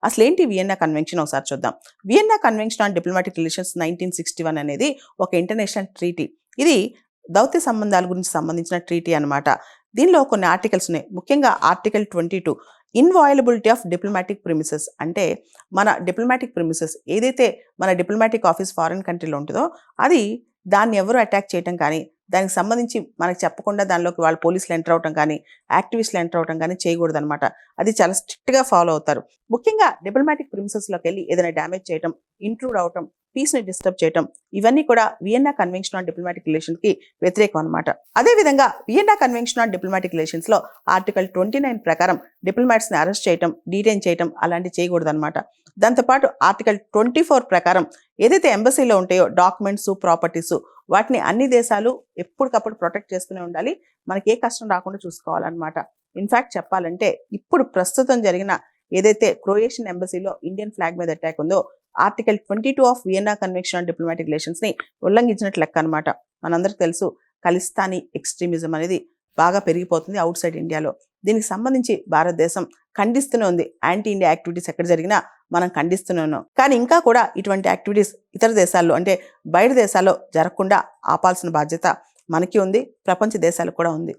అసలేంటి Vienna convention ఒకసారి చూద్దాం. Vienna convention on diplomatic relations 1961 అనేది ఒక ఇంటర్నేషనల్ ట్రీటీ. ఇది దౌత్య సంబంధాల గురించి సంబంధించిన ట్రీటీ అన్నమాట. దీనిలో కొన్ని ఆర్టికల్స్ ఉన్నాయి. ముఖ్యంగా ఆర్టికల్ 22 ఇన్వాయలబిలిటీ ఆఫ్ డిప్లొమాటిక్ ప్రిమిసెస్, అంటే మన డిప్లొమాటిక్ ప్రిమిసెస్ ఏదైతే మన డిప్లొమాటిక్ ఆఫీస్ ఫారిన్ కంట్రీలో ఉంటుందో అది దాన్ని ఎవరు అటాక్ చేయటం కానీ, దానికి సంబంధించి మనకు చెప్పకుండా దానిలోకి వాళ్ళు పోలీసులు ఎంటర్ అవటం కానీ, యాక్టివిస్టులు ఎంటర్ అవటం కానీ చేయకూడదనమాట. అది చాలా స్ట్రిక్ట్గా ఫాలో అవుతారు. ముఖ్యంగా డిప్లొమాటిక్ ప్రిమిసెస్లోకి వెళ్ళి ఏదైనా డ్యామేజ్ చేయటం, ఇంట్రూడ్ అవటం, పీస్ని డిస్టర్బ్ చేయటం, ఇవన్నీ కూడా వియన్నా కన్వెన్షన్ ఆన్ డిప్లొమాటిక్ రిలేషన్స్కి వ్యతిరేకం అనమాట. అదేవిధంగా వియన్నా కన్వెన్షన్ ఆన్ డిప్లొమాటిక్ రిలేషన్స్లో ఆర్టికల్ 29 ప్రకారం డిప్లొమాట్స్ని అరెస్ట్ చేయటం, డీటైన్ చేయటం అలాంటివి చేయకూడదనమాట. దాంతోపాటు ఆర్టికల్ 24 ప్రకారం ఏదైతే ఎంబసీలో ఉంటాయో డాక్యుమెంట్స్, ప్రాపర్టీస్, వాటిని అన్ని దేశాలు ఎప్పటికప్పుడు ప్రొటెక్ట్ చేస్తూనే ఉండాలి. మనకి ఏ కష్టం రాకుండా చూసుకోవాలన్నమాట. ఇన్ఫ్యాక్ట్ చెప్పాలంటే ఇప్పుడు ప్రస్తుతం జరిగిన ఏదైతే క్రొయేషియన్ ఎంబసీలో ఇండియన్ ఫ్లాగ్ మీద అటాక్ ఉందో article 22 of Vienna convention on diplomatic relations ని ఉల్లంఘించినట్లు లెక్క అనమాట. మనందరికి తెలుసు ఖలిస్తానీ ఎక్స్ట్రీమిజం అనేది బాగా పెరిగిపోతుంది అవుట్ సైడ్ ఇండియాలో. దీనికి సంబంధించి భారతదేశం ఖండిస్తూనే ఉంది. యాంటీ ఇండియా యాక్టివిటీస్ ఎక్కడ జరిగినా మనం ఖండిస్తూనే ఉన్నాం. కానీ ఇంకా కూడా ఇటువంటి యాక్టివిటీస్ ఇతర దేశాల్లో, అంటే బయట దేశాల్లో జరగకుండా ఆపాల్సిన బాధ్యత మనకి ఉంది, ప్రపంచ దేశాలకు కూడా ఉంది.